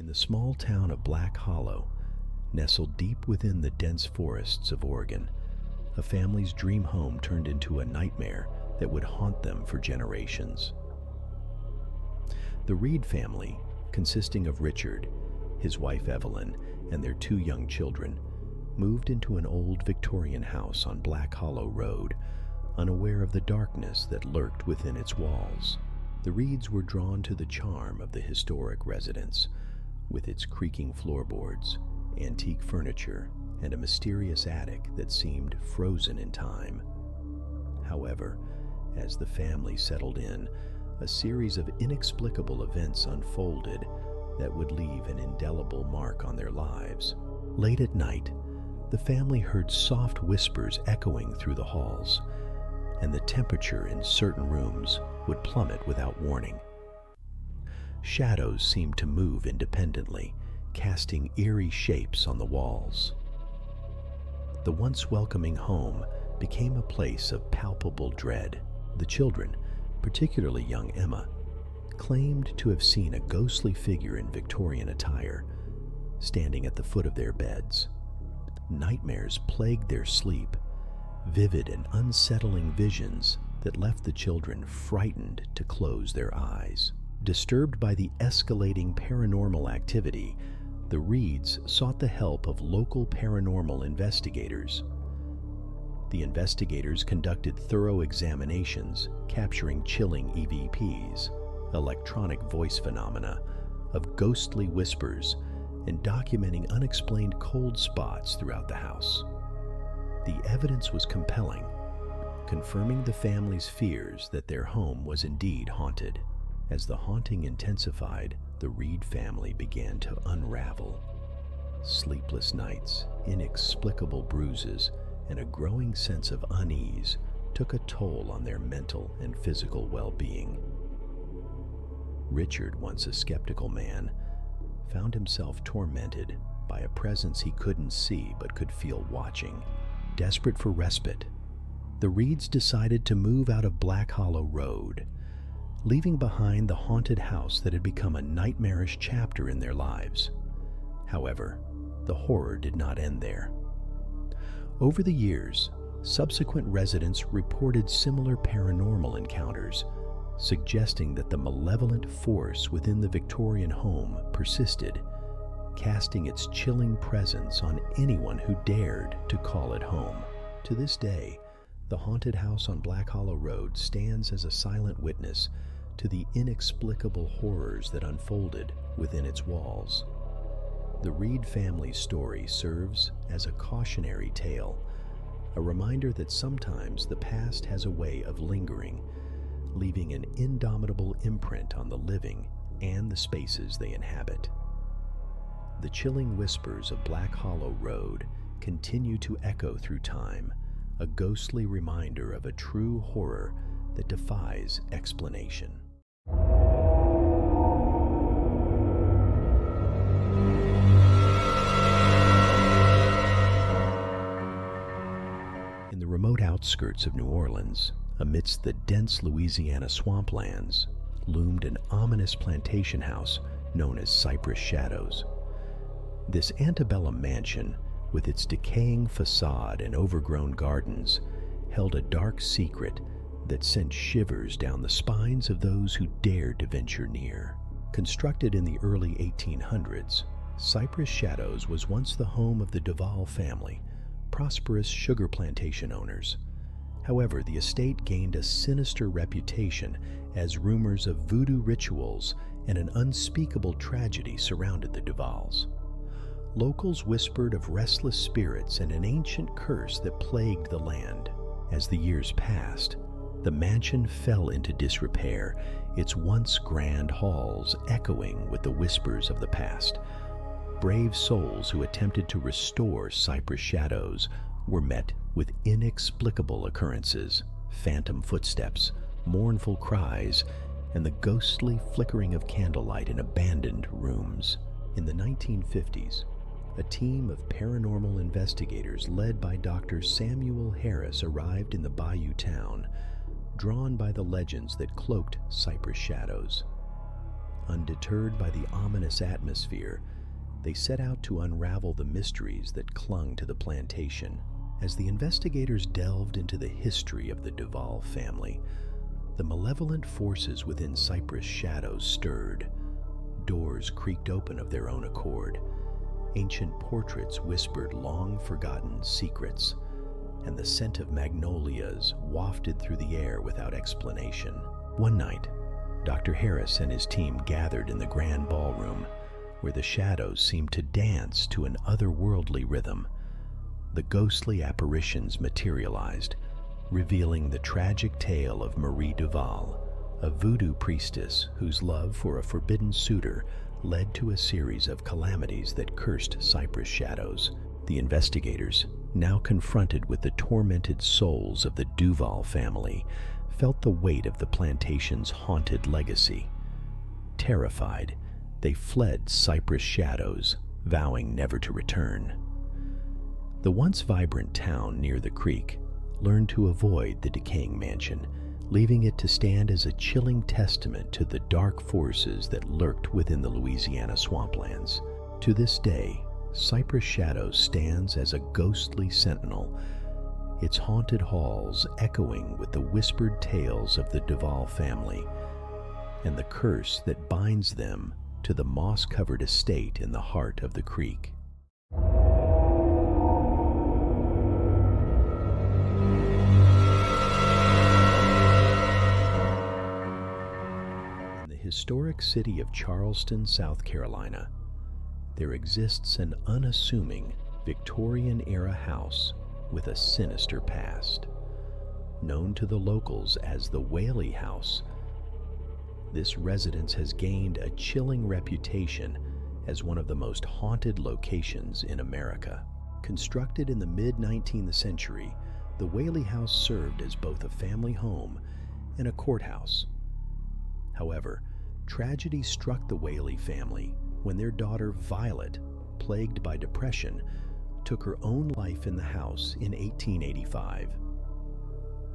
the small town of Black Hollow, nestled deep within the dense forests of Oregon, a family's dream home turned into a nightmare that would haunt them for generations. The Reed family, consisting of Richard, his wife Evelyn, and their two young children, moved into an old Victorian house on Black Hollow Road, unaware of the darkness that lurked within its walls. The Reeds were drawn to the charm of the historic residence, with its creaking floorboards, antique furniture, and a mysterious attic that seemed frozen in time. However, as the family settled in, a series of inexplicable events unfolded that would leave an indelible mark on their lives. Late at night, the family heard soft whispers echoing through the halls, and the temperature in certain rooms would plummet without warning. Shadows seemed to move independently, casting eerie shapes on the walls. The once welcoming home became a place of palpable dread. The children, particularly young Emma, claimed to have seen a ghostly figure in Victorian attire standing at the foot of their beds. Nightmares plagued their sleep, vivid and unsettling visions that left the children frightened to close their eyes. Disturbed by the escalating paranormal activity, the Reeds sought the help of local paranormal investigators. The investigators conducted thorough examinations, capturing chilling EVPs, electronic voice phenomena, of ghostly whispers, and documenting unexplained cold spots throughout the house. The evidence was compelling, confirming the family's fears that their home was indeed haunted. As the haunting intensified, the Reed family began to unravel. Sleepless nights, inexplicable bruises, and a growing sense of unease took a toll on their mental and physical well-being. Richard, once a skeptical man, found himself tormented by a presence he couldn't see but could feel watching. Desperate for respite, the Reeds decided to move out of Black Hollow Road, leaving behind the haunted house that had become a nightmarish chapter in their lives. However, the horror did not end there. Over the years, subsequent residents reported similar paranormal encounters, suggesting that the malevolent force within the Victorian home persisted, casting its chilling presence on anyone who dared to call it home. To this day, the haunted house on Black Hollow Road stands as a silent witness to the inexplicable horrors that unfolded within its walls. The Reed family's story serves as a cautionary tale, a reminder that sometimes the past has a way of lingering, leaving an indomitable imprint on the living and the spaces they inhabit. The chilling whispers of Black Hollow Road continue to echo through time, a ghostly reminder of a true horror that defies explanation. In the remote outskirts of New Orleans, amidst the dense Louisiana swamplands, loomed an ominous plantation house known as Cypress Shadows. This antebellum mansion, with its decaying facade and overgrown gardens, held a dark secret that sent shivers down the spines of those who dared to venture near. Constructed in the early 1800s, Cypress Shadows was once the home of the Duval family, prosperous sugar plantation owners. However, the estate gained a sinister reputation as rumors of voodoo rituals and an unspeakable tragedy surrounded the Duvals. Locals whispered of restless spirits and an ancient curse that plagued the land. As the years passed, the mansion fell into disrepair, its once grand halls echoing with the whispers of the past. Brave souls who attempted to restore Cypress Shadows were met with inexplicable occurrences, phantom footsteps, mournful cries, and the ghostly flickering of candlelight in abandoned rooms. In the 1950s, a team of paranormal investigators led by Dr. Samuel Harris arrived in the Bayou town, drawn by the legends that cloaked Cypress Shadows. Undeterred by the ominous atmosphere, they set out to unravel the mysteries that clung to the plantation. As the investigators delved into the history of the Duval family, the malevolent forces within Cypress Shadows stirred. Doors creaked open of their own accord. Ancient portraits whispered long-forgotten secrets, and the scent of magnolias wafted through the air without explanation. One night, Dr. Harris and his team gathered in the grand ballroom, where the shadows seemed to dance to an otherworldly rhythm. The ghostly apparitions materialized, revealing the tragic tale of Marie Duval, a voodoo priestess whose love for a forbidden suitor led to a series of calamities that cursed Cypress Shadows. The investigators, now confronted with the tormented souls of the Duval family, felt the weight of the plantation's haunted legacy. Terrified, they fled Cypress Shadows, vowing never to return. The once vibrant town near the creek learned to avoid the decaying mansion, leaving it to stand as a chilling testament to the dark forces that lurked within the Louisiana swamplands. To this day, Cypress Shadows stands as a ghostly sentinel, its haunted halls echoing with the whispered tales of the Duval family and the curse that binds them to the moss-covered estate in the heart of the creek. In the historic city of Charleston, South Carolina, there exists an unassuming Victorian-era house with a sinister past. Known to the locals as the Whaley House, this residence has gained a chilling reputation as one of the most haunted locations in America. Constructed in the mid-19th century, the Whaley House served as both a family home and a courthouse. However, tragedy struck the Whaley family when their daughter Violet, plagued by depression, took her own life in the house in 1885.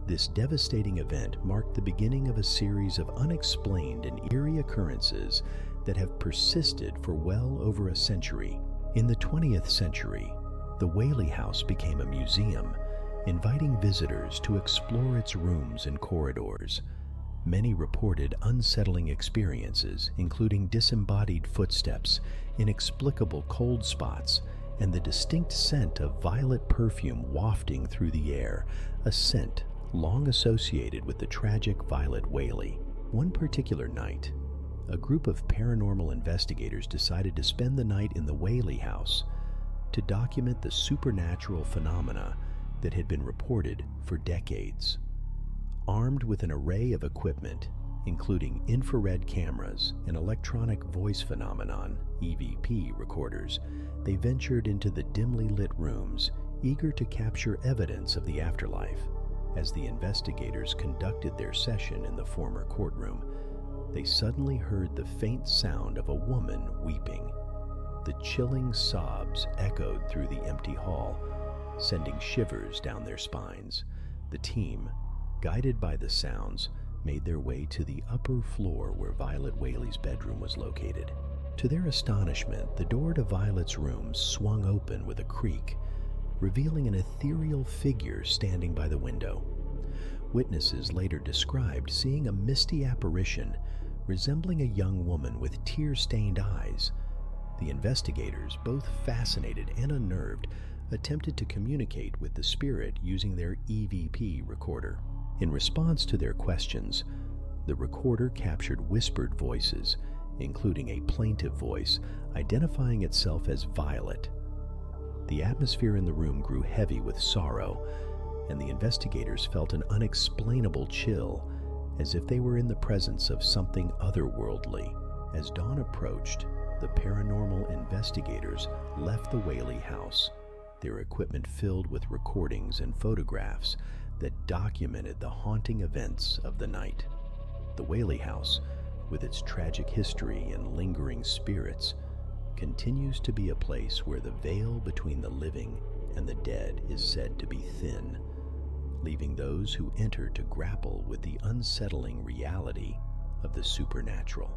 This devastating event marked the beginning of a series of unexplained and eerie occurrences that have persisted for well over a century. In the 20th century, the Whaley House became a museum, inviting visitors to explore its rooms and corridors. Many reported unsettling experiences, including disembodied footsteps, inexplicable cold spots, and the distinct scent of violet perfume wafting through the air, a scent long associated with the tragic Violet Whaley. One particular night, a group of paranormal investigators decided to spend the night in the Whaley House to document the supernatural phenomena that had been reported for decades. Armed with an array of equipment, including infrared cameras and electronic voice phenomenon (EVP) recorders, they ventured into the dimly lit rooms, eager to capture evidence of the afterlife. As the investigators conducted their session in the former courtroom, they suddenly heard the faint sound of a woman weeping. The chilling sobs echoed through the empty hall, sending shivers down their spines. The team, guided by the sounds, made their way to the upper floor where Violet Whaley's bedroom was located. To their astonishment, the door to Violet's room swung open with a creak, revealing an ethereal figure standing by the window. Witnesses later described seeing a misty apparition resembling a young woman with tear-stained eyes. The investigators, both fascinated and unnerved, attempted to communicate with the spirit using their EVP recorder. In response to their questions, the recorder captured whispered voices, including a plaintive voice identifying itself as Violet. The atmosphere in the room grew heavy with sorrow, and the investigators felt an unexplainable chill, as if they were in the presence of something otherworldly. As dawn approached, the paranormal investigators left the Whaley House, their equipment filled with recordings and photographs that documented the haunting events of the night. The Whaley House, with its tragic history and lingering spirits, continues to be a place where the veil between the living and the dead is said to be thin, leaving those who enter to grapple with the unsettling reality of the supernatural.